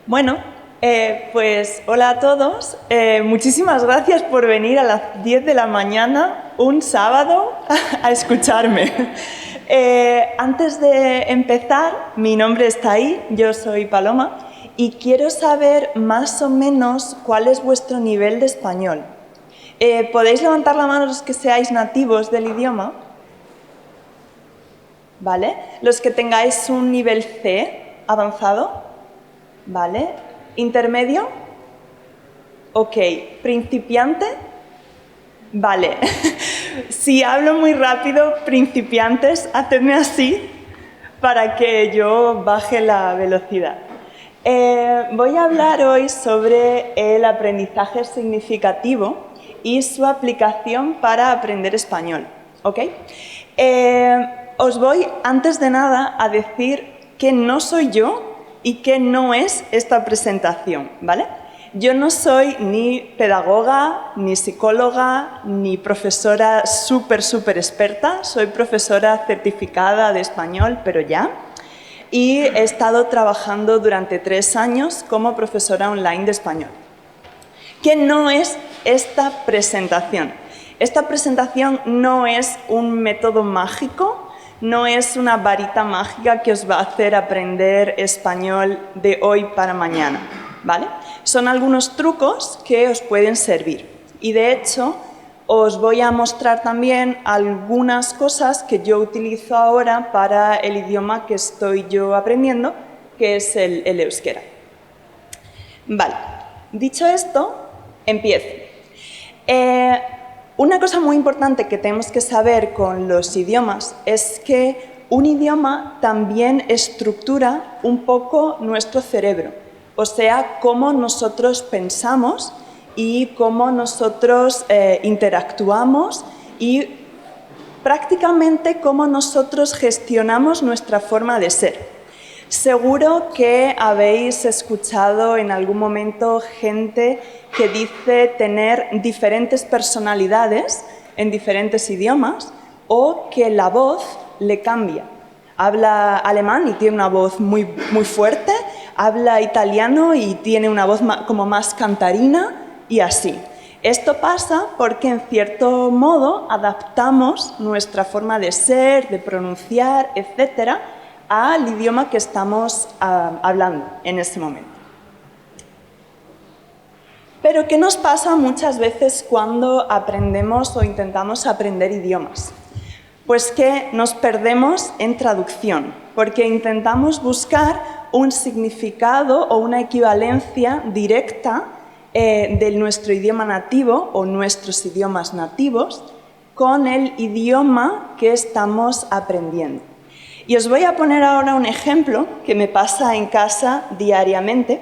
Bueno, pues hola a todos. Muchísimas gracias por venir a las 10 de la mañana, un sábado, a escucharme. Antes de empezar, mi nombre está ahí, yo soy Paloma, y quiero saber más o menos cuál es vuestro nivel de español. ¿Podéis levantar la mano los que seáis nativos del idioma? ¿Vale? Los que tengáis un nivel C avanzado. ¿Vale? ¿Intermedio? Ok. ¿Principiante? Vale. Si hablo muy rápido, principiantes, hacedme así para que yo baje la velocidad. Voy a hablar hoy sobre el aprendizaje significativo y su aplicación para aprender español. ¿Ok? Os voy, antes de nada, a decir que no soy yo y que no es esta presentación, ¿vale? Yo no soy ni pedagoga, ni psicóloga, ni profesora súper experta. Soy profesora certificada de español, pero ya. Y he estado trabajando durante 3 años como profesora online de español. ¿Qué no es esta presentación? Esta presentación no es un método mágico, no es una varita mágica que os va a hacer aprender español de hoy para mañana, ¿vale? Son algunos trucos que os pueden servir. Y de hecho, os voy a mostrar también algunas cosas que yo utilizo ahora para el idioma que estoy yo aprendiendo, que es el euskera. Vale, dicho esto, empiezo. Una cosa muy importante que tenemos que saber con los idiomas es que un idioma también estructura un poco nuestro cerebro, o sea, cómo nosotros pensamos y cómo nosotros interactuamos y prácticamente cómo nosotros gestionamos nuestra forma de ser. Seguro que habéis escuchado en algún momento gente que dice tener diferentes personalidades en diferentes idiomas o que la voz le cambia. Habla alemán y tiene una voz muy fuerte, habla italiano y tiene una voz como más cantarina y así. Esto pasa porque, en cierto modo, adaptamos nuestra forma de ser, de pronunciar, etcétera, al idioma que estamos hablando en este momento. Pero, ¿qué nos pasa muchas veces cuando aprendemos o intentamos aprender idiomas? Pues que nos perdemos en traducción, porque intentamos buscar un significado o una equivalencia directa de nuestro idioma nativo o nuestros idiomas nativos con el idioma que estamos aprendiendo. Y os voy a poner ahora un ejemplo que me pasa en casa diariamente.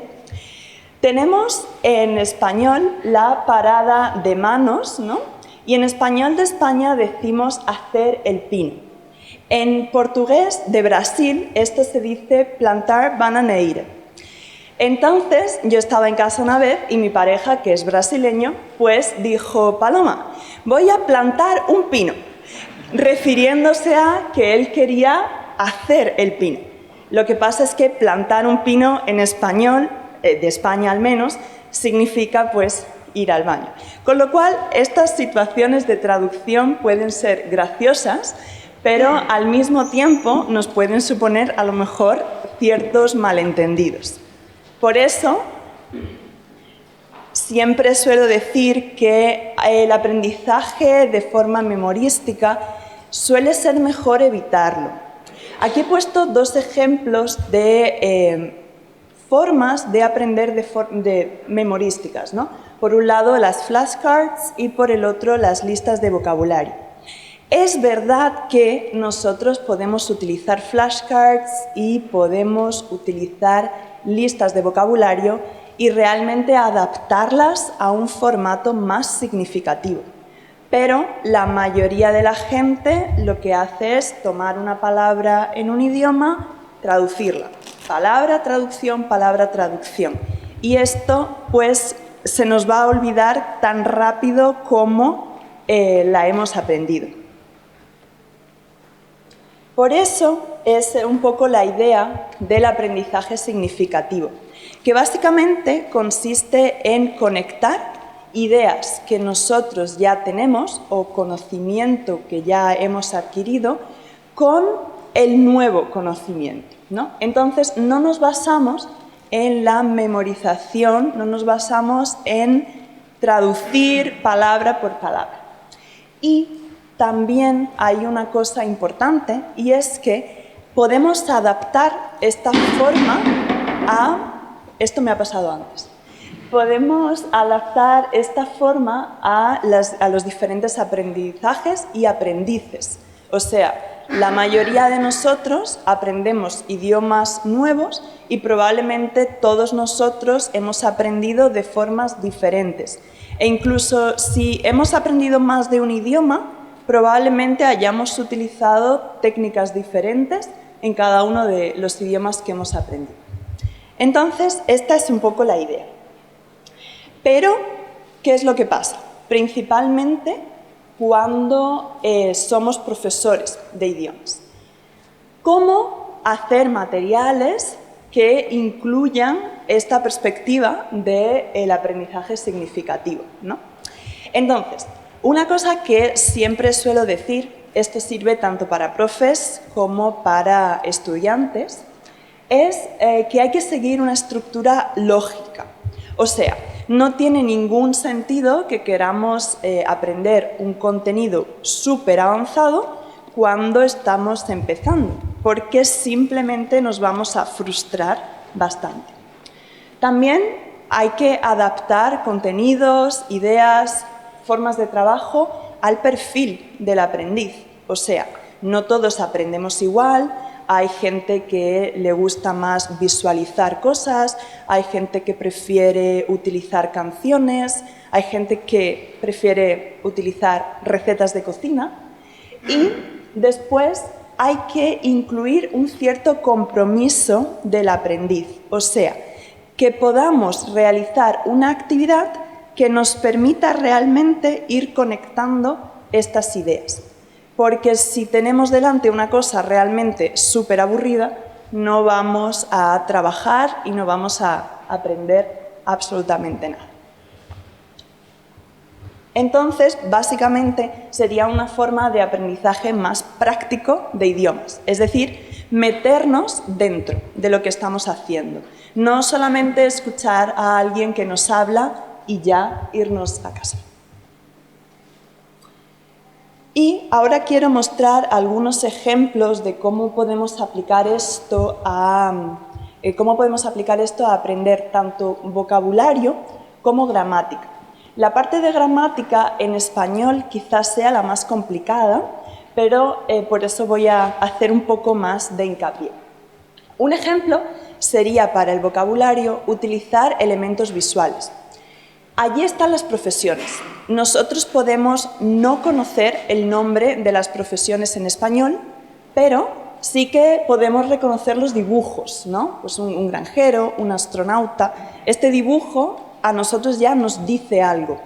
Tenemos en español la parada de manos, ¿no? Y en español de España decimos hacer el pino. En portugués de Brasil esto se dice plantar bananeira. Entonces yo estaba en casa una vez y mi pareja, que es brasileño, pues dijo: Paloma, voy a plantar un pino, refiriéndose a que él quería hacer el pino. Lo que pasa es que plantar un pino en español, de España al menos, significa pues ir al baño. Con lo cual, estas situaciones de traducción pueden ser graciosas, pero al mismo tiempo nos pueden suponer a lo mejor ciertos malentendidos. Por eso, siempre suelo decir que el aprendizaje de forma memorística suele ser mejor evitarlo. Aquí he puesto 2 ejemplos de formas de aprender de memorísticas, ¿no? Por un lado, las flashcards y por el otro, las listas de vocabulario. Es verdad que nosotros podemos utilizar flashcards y podemos utilizar listas de vocabulario y realmente adaptarlas a un formato más significativo. Pero la mayoría de la gente lo que hace es tomar una palabra en un idioma, traducirla. Palabra, traducción, palabra, traducción. Y esto, pues, se nos va a olvidar tan rápido como la hemos aprendido. Por eso es un poco la idea del aprendizaje significativo. que básicamente consiste en conectar ideas que nosotros ya tenemos o conocimiento que ya hemos adquirido con el nuevo conocimiento, ¿no? Entonces, no nos basamos en la memorización, no nos basamos en traducir palabra por palabra. Y también hay una cosa importante y es que podemos adaptar esta forma a... Esto me ha pasado antes. Podemos adaptar esta forma a los diferentes aprendizajes y aprendices. O sea, la mayoría de nosotros aprendemos idiomas nuevos y probablemente todos nosotros hemos aprendido de formas diferentes. E incluso si hemos aprendido más de un idioma, probablemente hayamos utilizado técnicas diferentes en cada uno de los idiomas que hemos aprendido. Entonces, esta es un poco la idea. Pero, ¿qué es lo que pasa? Principalmente cuando somos profesores de idiomas. ¿Cómo hacer materiales que incluyan esta perspectiva del aprendizaje significativo, ¿no? Entonces, una cosa que siempre suelo decir, esto sirve tanto para profes como para estudiantes, es que hay que seguir una estructura lógica. O sea, no tiene ningún sentido que queramos aprender un contenido súper avanzado cuando estamos empezando, porque simplemente nos vamos a frustrar bastante. También hay que adaptar contenidos, ideas, formas de trabajo al perfil del aprendiz. O sea, no todos aprendemos igual. Hay gente que le gusta más visualizar cosas, hay gente que prefiere utilizar canciones, hay gente que prefiere utilizar recetas de cocina y después hay que incluir un cierto compromiso del aprendiz, o sea, que podamos realizar una actividad que nos permita realmente ir conectando estas ideas. Porque si tenemos delante una cosa realmente súper aburrida, no vamos a trabajar y no vamos a aprender absolutamente nada. Entonces, básicamente, sería una forma de aprendizaje más práctico de idiomas, es decir, meternos dentro de lo que estamos haciendo. No solamente escuchar a alguien que nos habla y ya irnos a casa. Y ahora quiero mostrar algunos ejemplos de cómo podemos aplicar esto a aprender tanto vocabulario como gramática. La parte de gramática en español quizás sea la más complicada, pero por eso voy a hacer un poco más de hincapié. Un ejemplo sería para el vocabulario utilizar elementos visuales. Allí están las profesiones. Nosotros podemos no conocer el nombre de las profesiones en español, pero sí que podemos reconocer los dibujos, ¿no? Pues un granjero, un astronauta. Este dibujo a nosotros ya nos dice algo.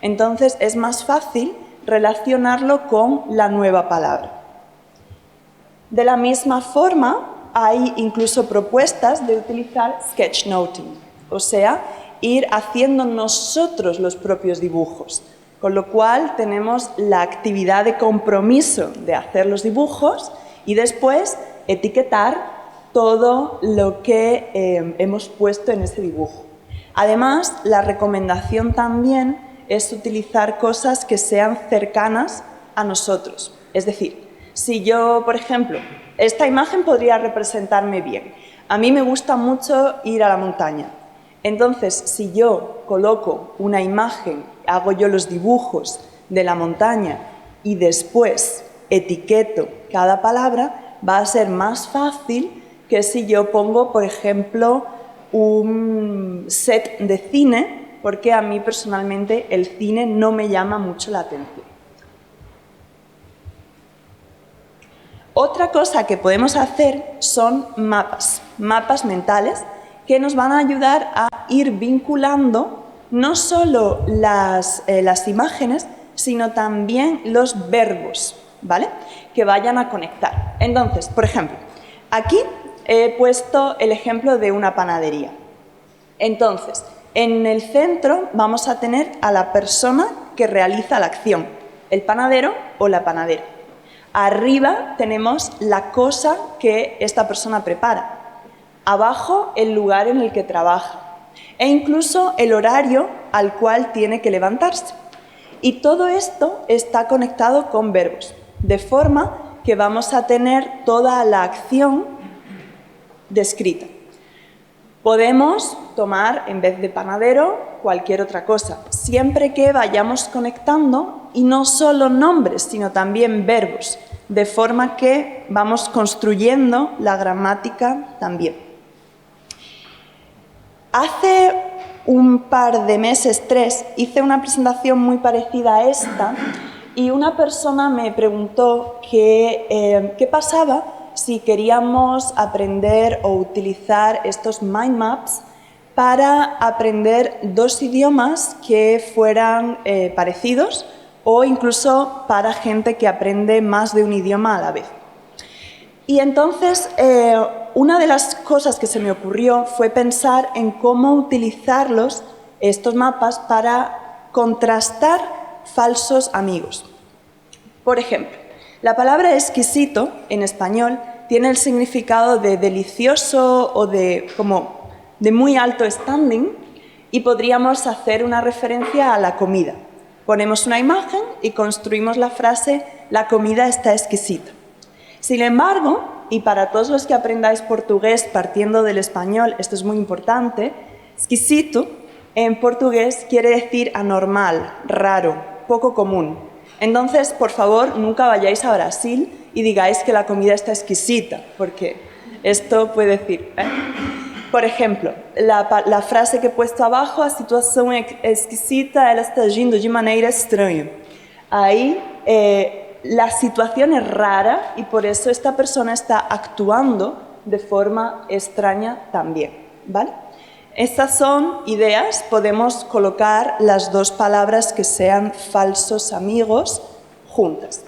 Entonces es más fácil relacionarlo con la nueva palabra. De la misma forma, hay incluso propuestas de utilizar sketchnoting, o sea, ir haciendo nosotros los propios dibujos, con lo cual tenemos la actividad de compromiso de hacer los dibujos y después etiquetar todo lo que hemos puesto en ese dibujo. Además, la recomendación también es utilizar cosas que sean cercanas a nosotros. Es decir, si yo, por ejemplo, esta imagen podría representarme bien. A mí me gusta mucho ir a la montaña. Entonces, si yo coloco una imagen, hago yo los dibujos de la montaña y después etiqueto cada palabra, va a ser más fácil que si yo pongo, por ejemplo, un set de cine, porque a mí personalmente el cine no me llama mucho la atención. Otra cosa que podemos hacer son mapas mentales, que nos van a ayudar a ir vinculando no solo las imágenes, sino también los verbos, ¿vale? Que vayan a conectar. Entonces, por ejemplo, aquí he puesto el ejemplo de una panadería. Entonces, en el centro vamos a tener a la persona que realiza la acción, el panadero o la panadera. Arriba tenemos la cosa que esta persona prepara. Abajo, el lugar en el que trabaja. E incluso el horario al cual tiene que levantarse. Y todo esto está conectado con verbos, de forma que vamos a tener toda la acción descrita. Podemos tomar, en vez de panadero, cualquier otra cosa, siempre que vayamos conectando, y no solo nombres, sino también verbos, de forma que vamos construyendo la gramática también. Hace un par de meses, 3, hice una presentación muy parecida a esta y una persona me preguntó qué pasaba si queríamos aprender o utilizar estos mind maps para aprender 2 idiomas que fueran parecidos o incluso para gente que aprende más de un idioma a la vez. Y entonces, una de las cosas que se me ocurrió fue pensar en cómo utilizarlos, estos mapas, para contrastar falsos amigos. Por ejemplo, la palabra exquisito en español tiene el significado de delicioso o de muy alto standing y podríamos hacer una referencia a la comida. Ponemos una imagen y construimos la frase «la comida está exquisita». Sin embargo, y para todos los que aprendáis portugués partiendo del español, esto es muy importante, exquisito en portugués quiere decir anormal, raro, poco común. Entonces, por favor, nunca vayáis a Brasil y digáis que la comida está exquisita, porque esto puede decir... Por ejemplo, la frase que he puesto abajo, a situação exquisita, ela está agindo de maneira estranha. Ahí... la situación es rara y por eso esta persona está actuando de forma extraña también, ¿vale? Estas son ideas, podemos colocar las 2 palabras que sean falsos amigos juntas.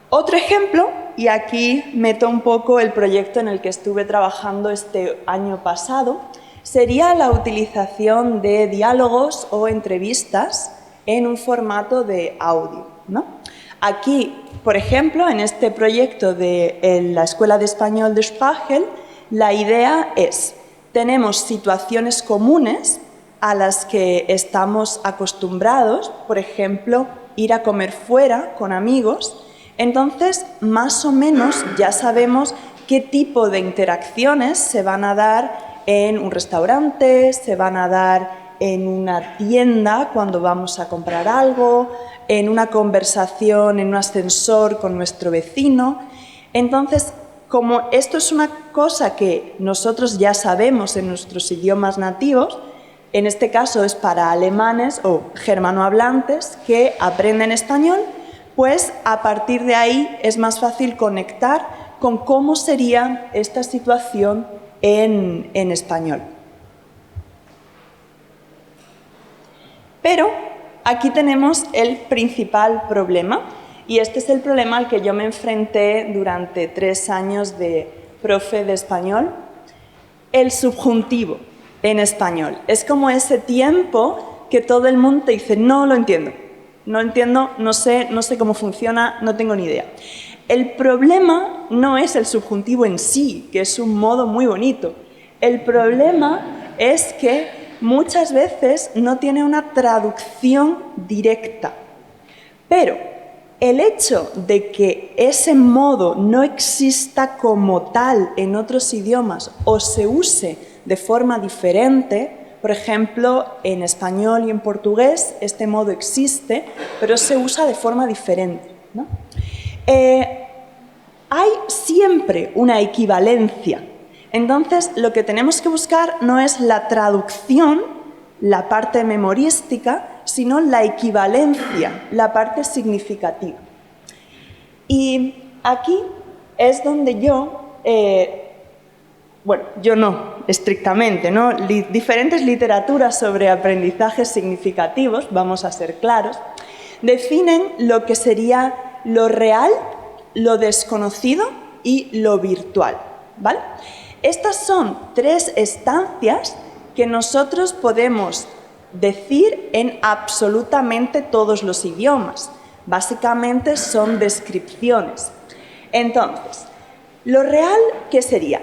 Otro ejemplo, y aquí meto un poco el proyecto en el que estuve trabajando este año pasado, sería la utilización de diálogos o entrevistas en un formato de audio, ¿no? Aquí, por ejemplo, en este proyecto de la Escuela de Español de Sprachel, la idea es, tenemos situaciones comunes a las que estamos acostumbrados, por ejemplo, ir a comer fuera con amigos, entonces más o menos ya sabemos qué tipo de interacciones se van a dar en un restaurante, se van a dar en una tienda cuando vamos a comprar algo, en una conversación, en un ascensor con nuestro vecino. Entonces, como esto es una cosa que nosotros ya sabemos en nuestros idiomas nativos, en este caso es para alemanes o germanohablantes que aprenden español, pues a partir de ahí es más fácil conectar con cómo sería esta situación en español. Pero aquí tenemos el principal problema, y este es el problema al que yo me enfrenté durante 3 años de profe de español, el subjuntivo en español. Es como ese tiempo que todo el mundo te dice, no lo entiendo, no sé cómo funciona, no tengo ni idea. El problema no es el subjuntivo en sí, que es un modo muy bonito. El problema es que muchas veces no tiene una traducción directa. Pero el hecho de que ese modo no exista como tal en otros idiomas o se use de forma diferente, por ejemplo, en español y en portugués este modo existe, pero se usa de forma diferente, ¿no? Hay siempre una equivalencia. Entonces, lo que tenemos que buscar no es la traducción, la parte memorística, sino la equivalencia, la parte significativa. Y aquí es donde yo no, estrictamente, ¿no? Diferentes literaturas sobre aprendizajes significativos, vamos a ser claros, definen lo que sería lo real, lo desconocido y lo virtual, ¿vale? Estas son 3 estancias que nosotros podemos decir en absolutamente todos los idiomas. Básicamente son descripciones. Entonces, lo real, ¿qué sería?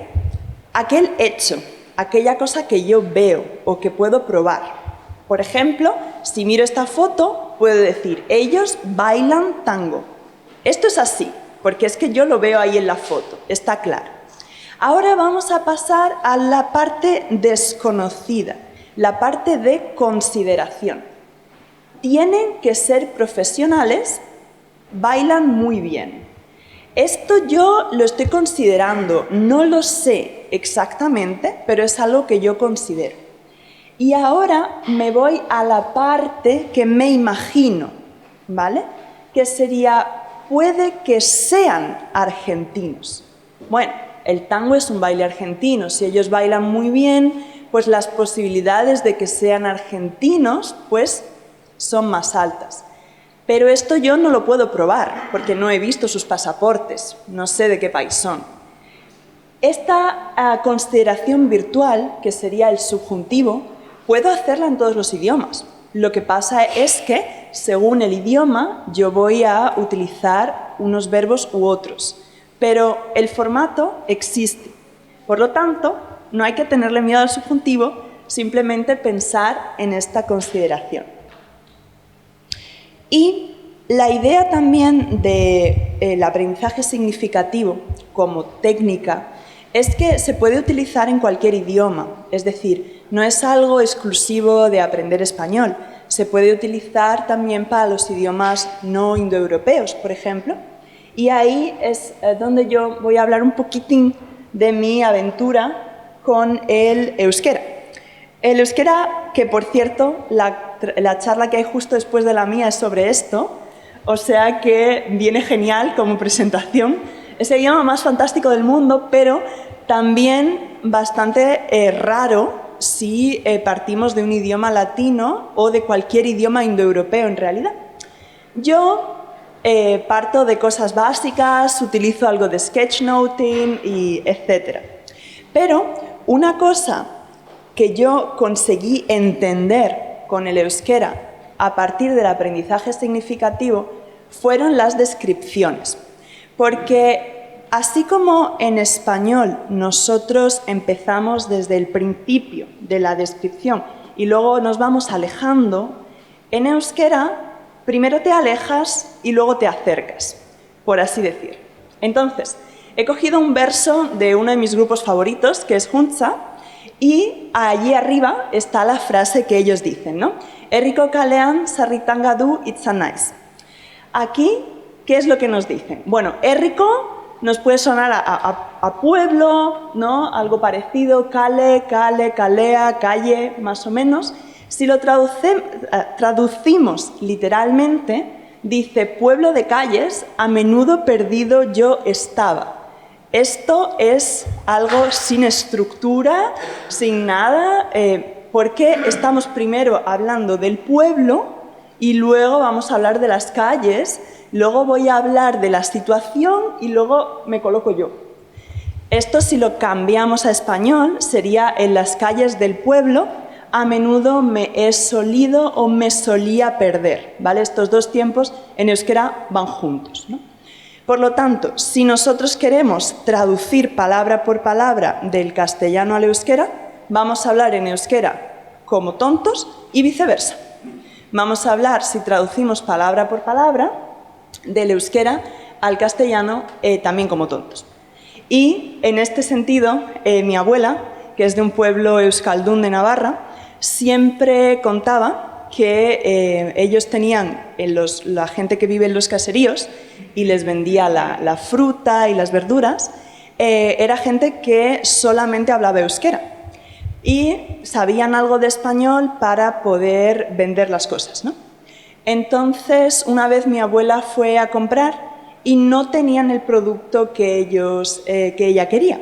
Aquel hecho, aquella cosa que yo veo o que puedo probar. Por ejemplo, si miro esta foto, puedo decir, ellos bailan tango. Esto es así, porque es que yo lo veo ahí en la foto, está claro. Ahora vamos a pasar a la parte desconocida, la parte de consideración. Tienen que ser profesionales, bailan muy bien. Esto yo lo estoy considerando, no lo sé exactamente, pero es algo que yo considero. Y ahora me voy a la parte que me imagino, ¿vale? Que sería, puede que sean argentinos. Bueno, el tango es un baile argentino, si ellos bailan muy bien, pues las posibilidades de que sean argentinos, pues son más altas. Pero esto yo no lo puedo probar, porque no he visto sus pasaportes, no sé de qué país son. Esta consideración virtual, que sería el subjuntivo, puedo hacerla en todos los idiomas. Lo que pasa es que, según el idioma, yo voy a utilizar unos verbos u otros. Pero el formato existe. Por lo tanto, no hay que tenerle miedo al subjuntivo, simplemente pensar en esta consideración. Y la idea también del aprendizaje significativo como técnica es que se puede utilizar en cualquier idioma, es decir, no es algo exclusivo de aprender español, se puede utilizar también para los idiomas no indoeuropeos, por ejemplo, y ahí es donde yo voy a hablar un poquitín de mi aventura con el euskera. El euskera, que por cierto, la charla que hay justo después de la mía es sobre esto, o sea que viene genial como presentación. Es el idioma más fantástico del mundo, pero también bastante raro si partimos de un idioma latino o de cualquier idioma indoeuropeo en realidad. Yo parto de cosas básicas, utilizo algo de sketchnoting y etc. Pero una cosa que yo conseguí entender con el euskera a partir del aprendizaje significativo fueron las descripciones. Porque así como en español nosotros empezamos desde el principio de la descripción y luego nos vamos alejando, en euskera primero te alejas y luego te acercas, por así decir. Entonces, he cogido un verso de uno de mis grupos favoritos, que es Huntza, y allí arriba está la frase que ellos dicen, ¿no? Herriko kalean sarritanga du itzan naiz. Aquí, ¿qué es lo que nos dicen? Bueno, herriko nos puede sonar a pueblo, ¿no? Algo parecido, kale, kalea, calle, más o menos. Si lo traducimos literalmente, dice pueblo de calles, a menudo perdido yo estaba. Esto es algo sin estructura, sin nada, porque estamos primero hablando del pueblo y luego vamos a hablar de las calles, luego voy a hablar de la situación y luego me coloco yo. Esto, si lo cambiamos a español, sería en las calles del pueblo, a menudo me he solido o me solía perder, ¿vale? Estos dos tiempos en euskera van juntos, ¿no? Por lo tanto, si nosotros queremos traducir palabra por palabra del castellano al euskera, vamos a hablar en euskera como tontos y viceversa. Vamos a hablar, si traducimos palabra por palabra, del euskera al castellano también como tontos. Y en este sentido, mi abuela, que es de un pueblo euskaldún de Navarra, siempre contaba que ellos tenían, la gente que vive en los caseríos y les vendía la fruta y las verduras, era gente que solamente hablaba euskera y sabían algo de español para poder vender las cosas, ¿no? Entonces, una vez mi abuela fue a comprar y no tenían el producto que ella quería.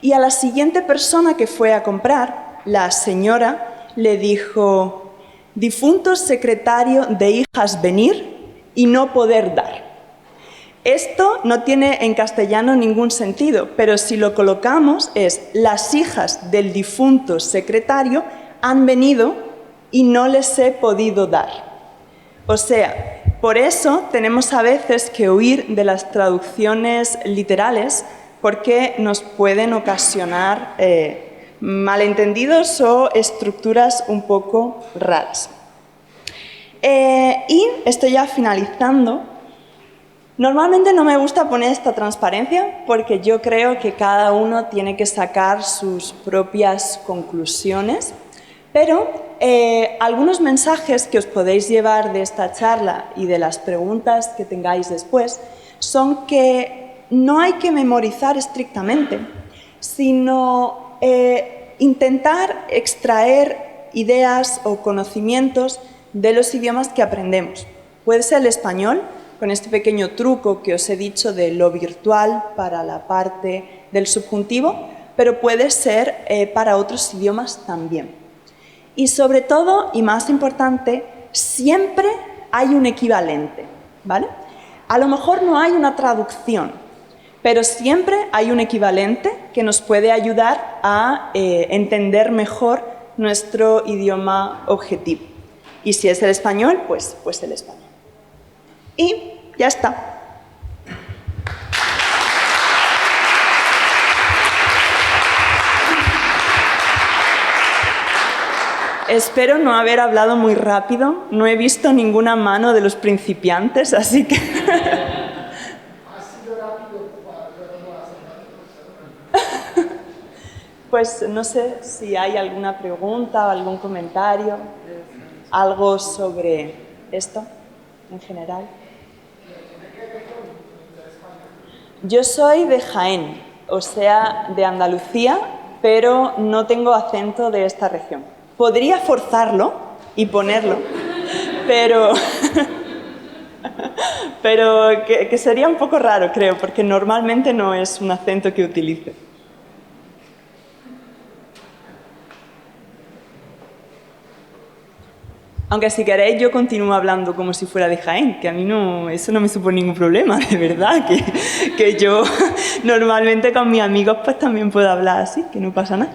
Y a la siguiente persona que fue a comprar, la señora le dijo: difunto secretario de hijas venir y no poder dar. Esto no tiene en castellano ningún sentido, pero si lo colocamos es las hijas del difunto secretario han venido y no les he podido dar. O sea, por eso tenemos a veces que huir de las traducciones literales porque nos pueden ocasionar malentendidos o estructuras un poco raras. Y estoy ya finalizando. Normalmente no me gusta poner esta transparencia porque yo creo que cada uno tiene que sacar sus propias conclusiones, pero algunos mensajes que os podéis llevar de esta charla y de las preguntas que tengáis después son que no hay que memorizar estrictamente, sino intentar extraer ideas o conocimientos de los idiomas que aprendemos. Puede ser el español, con este pequeño truco que os he dicho de lo virtual para la parte del subjuntivo, pero puede ser para otros idiomas también. Y sobre todo, y más importante, siempre hay un equivalente, ¿vale? A lo mejor no hay una traducción, pero siempre hay un equivalente que nos puede ayudar a entender mejor nuestro idioma objetivo. Y si es el español, pues el español. Y ya está. Espero no haber hablado muy rápido. No he visto ninguna mano de los principiantes, así que... Pues no sé si hay alguna pregunta o algún comentario, algo sobre esto en general. Yo soy de Jaén, o sea, de Andalucía, pero no tengo acento de esta región. Podría forzarlo y ponerlo, pero que sería un poco raro, creo, porque normalmente no es un acento que utilice. Aunque si queréis yo continúo hablando como si fuera de Jaén, que a mí eso no me supone ningún problema, de verdad, que yo normalmente con mis amigos pues también puedo hablar así, que no pasa nada.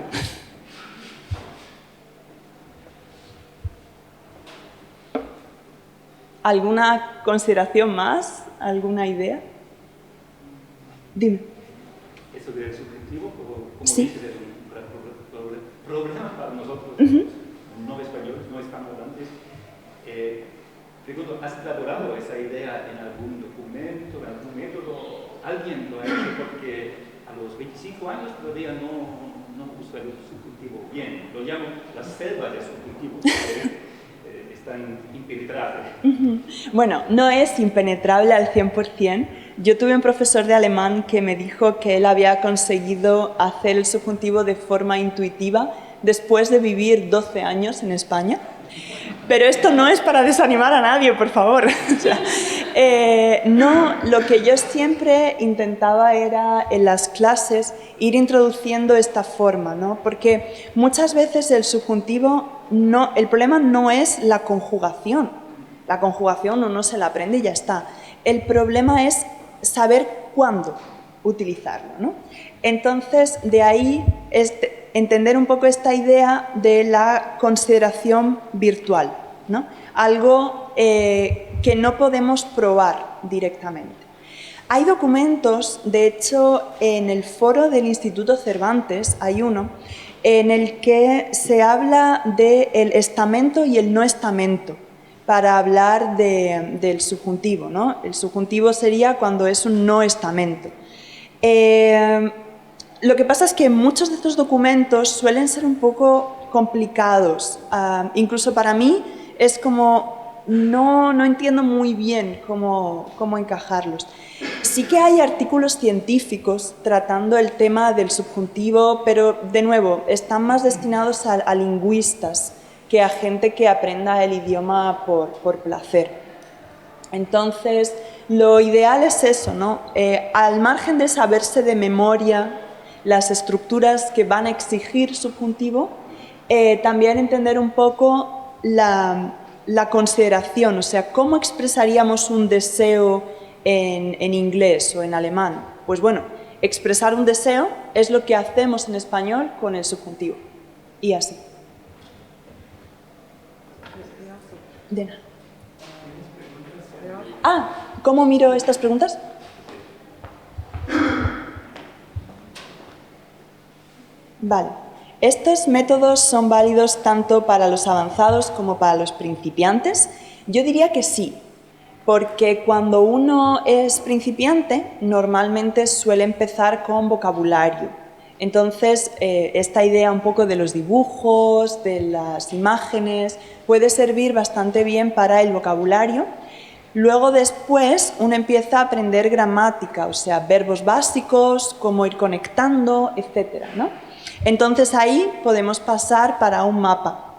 ¿Alguna consideración más? ¿Alguna idea? Dime. ¿Eso del subjuntivo? Como sí. dices, es un problema para nosotros, no españoles, no hispanohablantes. Pregunto, ¿has elaborado esa idea en algún documento, en algún método? ¿Alguien lo ha hecho? Porque a los 25 años todavía no uso el subjuntivo bien. Lo llamo las selvas de subjuntivo. Están impenetrables. Bueno, no es impenetrable al 100%. Yo tuve un profesor de alemán que me dijo que él había conseguido hacer el subjuntivo de forma intuitiva después de vivir 12 años en España. Pero esto no es para desanimar a nadie, por favor. O sea, no, lo que yo siempre intentaba era en las clases ir introduciendo esta forma, ¿no? Porque muchas veces el subjuntivo, el problema no es la conjugación. La conjugación uno se la aprende y ya está. El problema es saber cuándo utilizarlo, ¿no? Entonces, de ahí entender un poco esta idea de la consideración virtual, ¿no? Algo que no podemos probar directamente. Hay documentos, de hecho, en el foro del Instituto Cervantes hay uno, en el que se habla del estamento y el no estamento, para hablar del subjuntivo, ¿no? El subjuntivo sería cuando es un no estamento. Lo que pasa es que muchos de estos documentos suelen ser un poco complicados. Incluso para mí es como no entiendo muy bien cómo encajarlos. Sí que hay artículos científicos tratando el tema del subjuntivo, pero de nuevo están más destinados a lingüistas que a gente que aprenda el idioma por placer. Entonces, lo ideal es eso, ¿no? Al margen de saberse de memoria las estructuras que van a exigir subjuntivo, también entender un poco la consideración, o sea, cómo expresaríamos un deseo en inglés o en alemán. Pues bueno, expresar un deseo es lo que hacemos en español con el subjuntivo. Y así. De nada. ¿Cómo miro estas preguntas? Vale. Estos métodos son válidos tanto para los avanzados como para los principiantes. Yo diría que sí, porque cuando uno es principiante, normalmente suele empezar con vocabulario. Entonces, esta idea un poco de los dibujos, de las imágenes, puede servir bastante bien para el vocabulario. Luego, después, uno empieza a aprender gramática, o sea, verbos básicos, cómo ir conectando, etcétera, ¿no? Entonces, ahí podemos pasar para un mapa,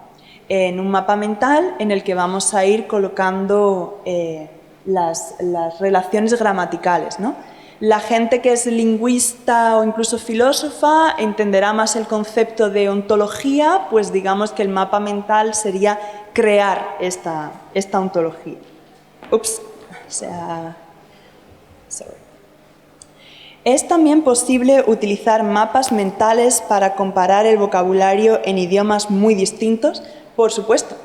en un mapa mental en el que vamos a ir colocando las relaciones gramaticales, ¿no? La gente que es lingüista o incluso filósofa entenderá más el concepto de ontología, pues digamos que el mapa mental sería crear esta ontología. Es también posible utilizar mapas mentales para comparar el vocabulario en idiomas muy distintos, por supuesto.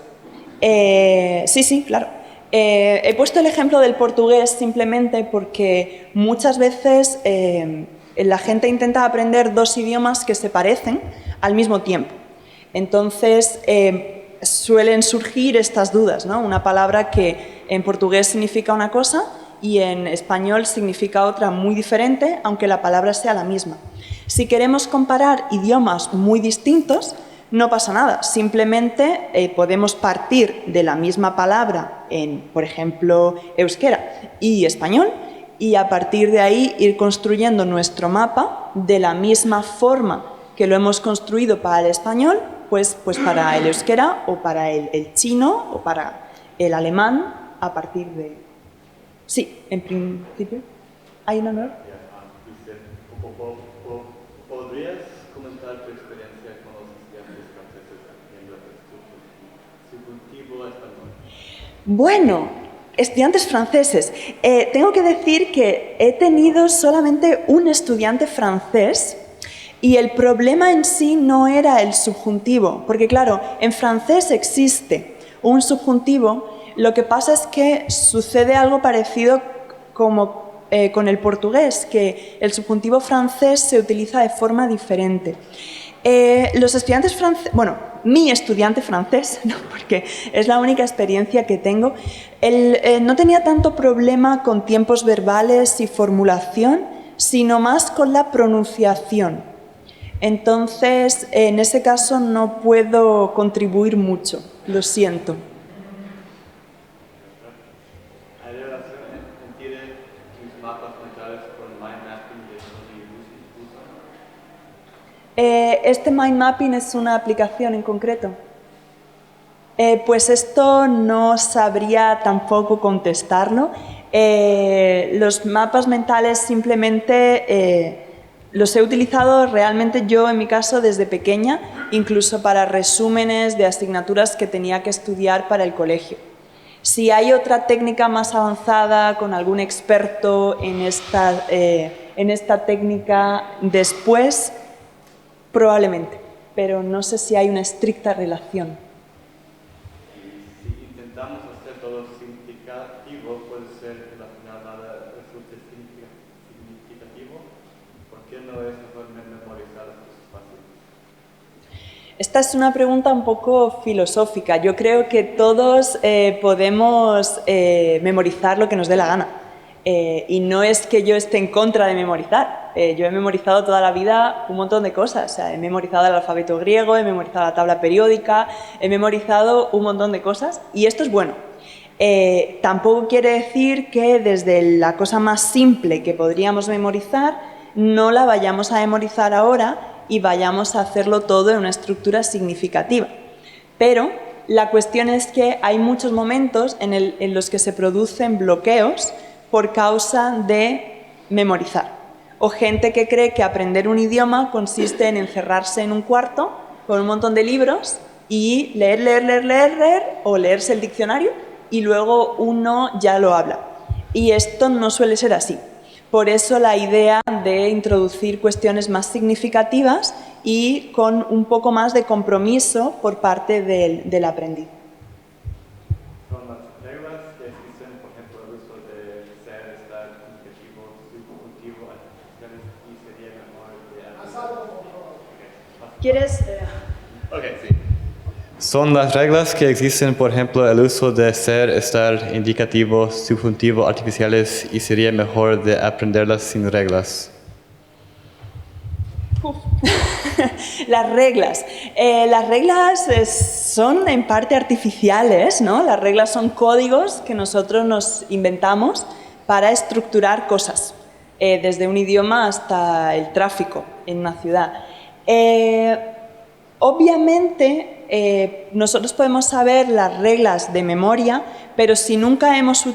Sí, claro. He puesto el ejemplo del portugués simplemente porque muchas veces la gente intenta aprender dos idiomas que se parecen al mismo tiempo. Entonces, suelen surgir estas dudas, ¿no? Una palabra que en portugués significa una cosa y en español significa otra muy diferente, aunque la palabra sea la misma. Si queremos comparar idiomas muy distintos, no pasa nada, simplemente podemos partir de la misma palabra en, por ejemplo, euskera y español, y a partir de ahí ir construyendo nuestro mapa de la misma forma que lo hemos construido para el español, pues para el euskera o para el chino o para el alemán a partir de... Sí, en principio. ¿Hay un honor? ¿Podrías comentar tu experiencia con los estudiantes franceses aprendiendo subjuntivo español? Bueno, estudiantes franceses. Tengo que decir que he tenido solamente un estudiante francés y el problema en sí no era el subjuntivo, porque claro, en francés existe un subjuntivo. Lo que pasa es que sucede algo parecido como con el portugués, que el subjuntivo francés se utiliza de forma diferente. Los estudiantes franceses, bueno, mi estudiante francés, ¿no? Porque es la única experiencia que tengo, no tenía tanto problema con tiempos verbales y formulación, sino más con la pronunciación. Entonces, en ese caso no puedo contribuir mucho, lo siento. ¿Este mind mapping es una aplicación en concreto? Pues esto no sabría tampoco contestarlo. Los mapas mentales simplemente los he utilizado realmente yo en mi caso desde pequeña, incluso para resúmenes de asignaturas que tenía que estudiar para el colegio. Si hay otra técnica más avanzada con algún experto en esta técnica después, probablemente, pero no sé si hay una estricta relación. Y si intentamos hacer todo significativo, puede ser que al final nada resulte significativo. ¿Por qué no es mejor memorizar las cosas fáciles? Esta es una pregunta un poco filosófica. Yo creo que todos podemos memorizar lo que nos dé la gana. Y no es que yo esté en contra de memorizar. Yo he memorizado toda la vida un montón de cosas. O sea, he memorizado el alfabeto griego, he memorizado la tabla periódica, he memorizado un montón de cosas y esto es bueno. Tampoco quiere decir que desde la cosa más simple que podríamos memorizar no la vayamos a memorizar ahora y vayamos a hacerlo todo en una estructura significativa. Pero la cuestión es que hay muchos momentos en los que se producen bloqueos por causa de memorizar. O gente que cree que aprender un idioma consiste en encerrarse en un cuarto con un montón de libros y leer, o leerse el diccionario y luego uno ya lo habla. Y esto no suele ser así. Por eso la idea de introducir cuestiones más significativas y con un poco más de compromiso por parte del aprendiz. Son las reglas que existen, por ejemplo, el uso de ser, estar, indicativo, subjuntivo, adversaciones, y sería mejor de... ¿Quieres...? Ok, sí. Son las reglas que existen, por ejemplo, el uso de ser, estar, indicativo, subjuntivo, artificiales, y sería mejor de aprenderlas sin reglas. Las reglas. Las reglas son en parte artificiales, ¿no? Las reglas son códigos que nosotros nos inventamos para estructurar cosas, desde un idioma hasta el tráfico en una ciudad. Obviamente, nosotros podemos saber las reglas de memoria, pero si nunca hemos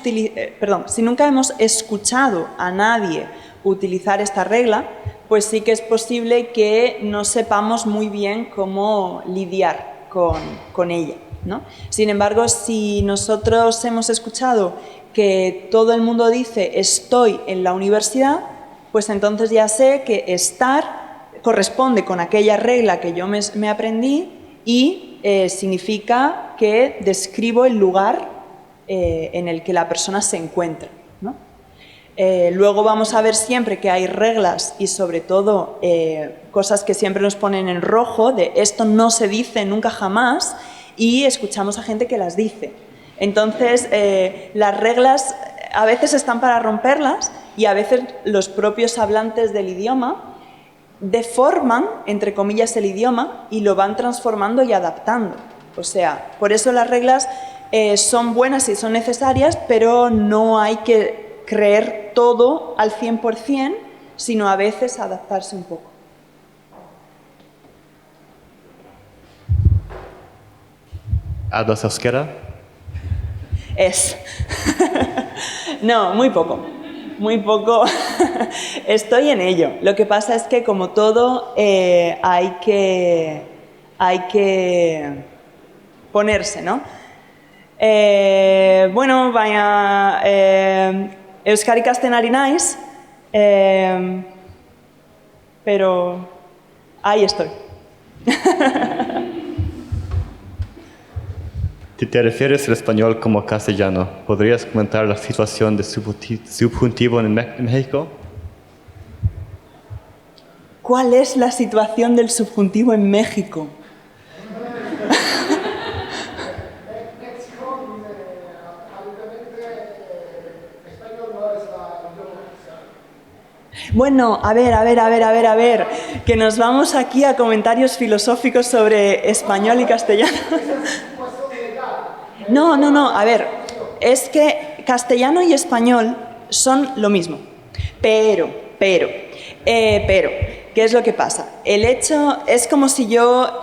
escuchado a nadie utilizar esta regla, pues sí que es posible que no sepamos muy bien cómo lidiar con ella, ¿no? Sin embargo, si nosotros hemos escuchado que todo el mundo dice estoy en la universidad, pues entonces ya sé que estar corresponde con aquella regla que yo me aprendí y significa que describo el lugar en el que la persona se encuentra, ¿no? Luego vamos a ver siempre que hay reglas y sobre todo cosas que siempre nos ponen en rojo, de esto no se dice nunca jamás, y escuchamos a gente que las dice. Entonces, las reglas a veces están para romperlas y a veces los propios hablantes del idioma deforman, entre comillas, el idioma y lo van transformando y adaptando. O sea, por eso las reglas son buenas y son necesarias, pero no hay que creer todo al 100%, sino a veces adaptarse un poco. ¿Hablas euskera? No, muy poco. Muy poco. Estoy en ello. Lo que pasa es que, como todo, hay que ponerse, ¿no? Bueno, baina euskara ikasten ari naiz, pero ahí estoy. ¿Te refieres al español como castellano? ¿Podrías comentar la situación de subjuntivo en México? ¿Cuál es la situación del subjuntivo en México? Bueno, a ver, que nos vamos aquí a comentarios filosóficos sobre español y castellano. No, a ver, es que castellano y español son lo mismo, pero, ¿qué es lo que pasa? El hecho es como si yo,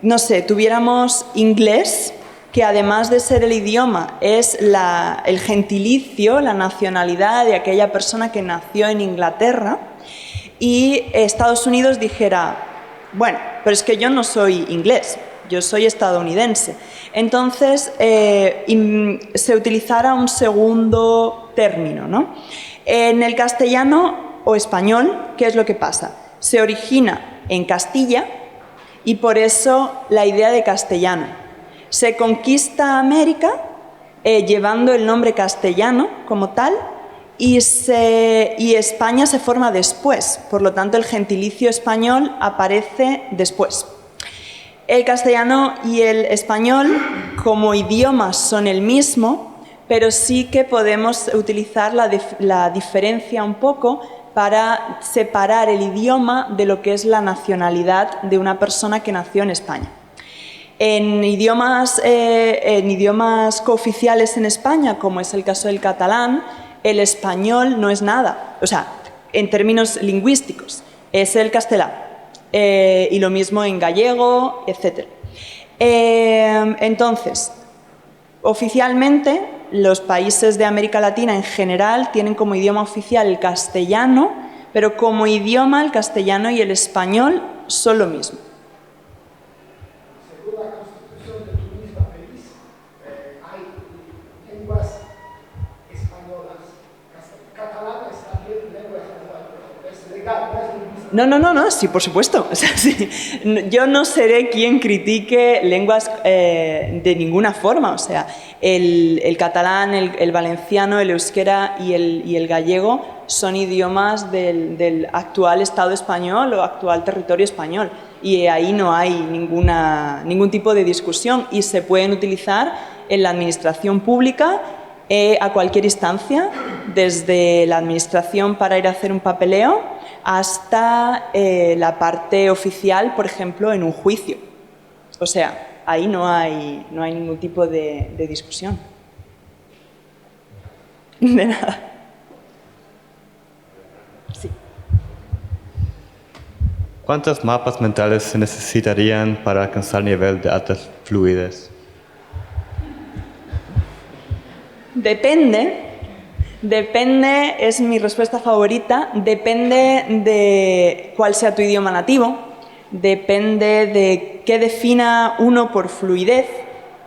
no sé, tuviéramos inglés, que además de ser el idioma es el gentilicio, la nacionalidad de aquella persona que nació en Inglaterra, y Estados Unidos dijera, bueno, pero es que yo no soy inglés, yo soy estadounidense. Entonces, se utilizara un segundo término, ¿no? En el castellano o español, ¿qué es lo que pasa? Se origina en Castilla y por eso la idea de castellano. Se conquista América llevando el nombre castellano como tal y España se forma después, por lo tanto el gentilicio español aparece después. El castellano y el español como idiomas son el mismo, pero sí que podemos utilizar la diferencia un poco para separar el idioma de lo que es la nacionalidad de una persona que nació en España. En idiomas cooficiales en España, como es el caso del catalán, el español no es nada, o sea, en términos lingüísticos, es el castellano, y lo mismo en gallego, etc. Entonces, oficialmente, los países de América Latina en general tienen como idioma oficial el castellano, pero como idioma el castellano y el español son lo mismo. Hay lenguas españolas No, sí, por supuesto. O sea, sí. Yo no seré quien critique lenguas de ninguna forma. O sea, el catalán, el valenciano, el euskera y el gallego son idiomas del actual Estado español o actual territorio español. Y ahí no hay ningún tipo de discusión y se pueden utilizar en la administración pública a cualquier instancia, desde la administración para ir a hacer un papeleo hasta la parte oficial, por ejemplo, en un juicio. O sea, ahí no hay ningún tipo de discusión. De nada. Sí. ¿Cuántos mapas mentales se necesitarían para alcanzar el nivel de alta fluidez? Depende, es mi respuesta favorita, depende de cuál sea tu idioma nativo, depende de qué defina uno por fluidez,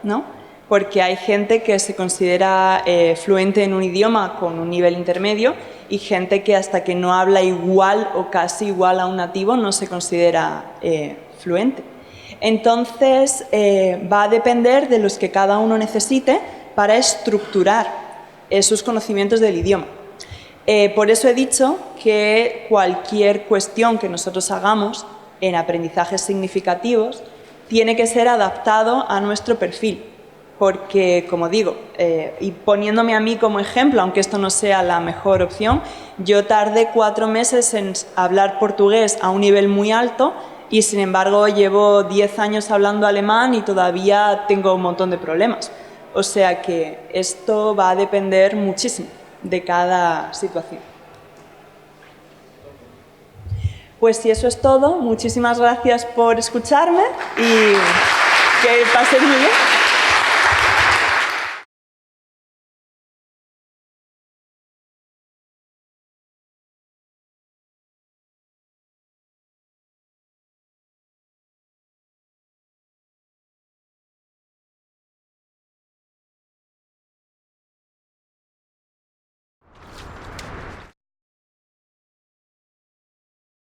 ¿no? Porque hay gente que se considera fluente en un idioma con un nivel intermedio y gente que hasta que no habla igual o casi igual a un nativo no se considera fluente. Entonces, va a depender de los que cada uno necesite para estructurar sus conocimientos del idioma. Por eso he dicho que cualquier cuestión que nosotros hagamos en aprendizajes significativos tiene que ser adaptado a nuestro perfil. Porque, como digo, y poniéndome a mí como ejemplo, aunque esto no sea la mejor opción, yo tardé 4 meses en hablar portugués a un nivel muy alto y, sin embargo, llevo 10 años hablando alemán y todavía tengo un montón de problemas. O sea que esto va a depender muchísimo de cada situación. Pues si eso es todo, muchísimas gracias por escucharme y que paséis muy bien.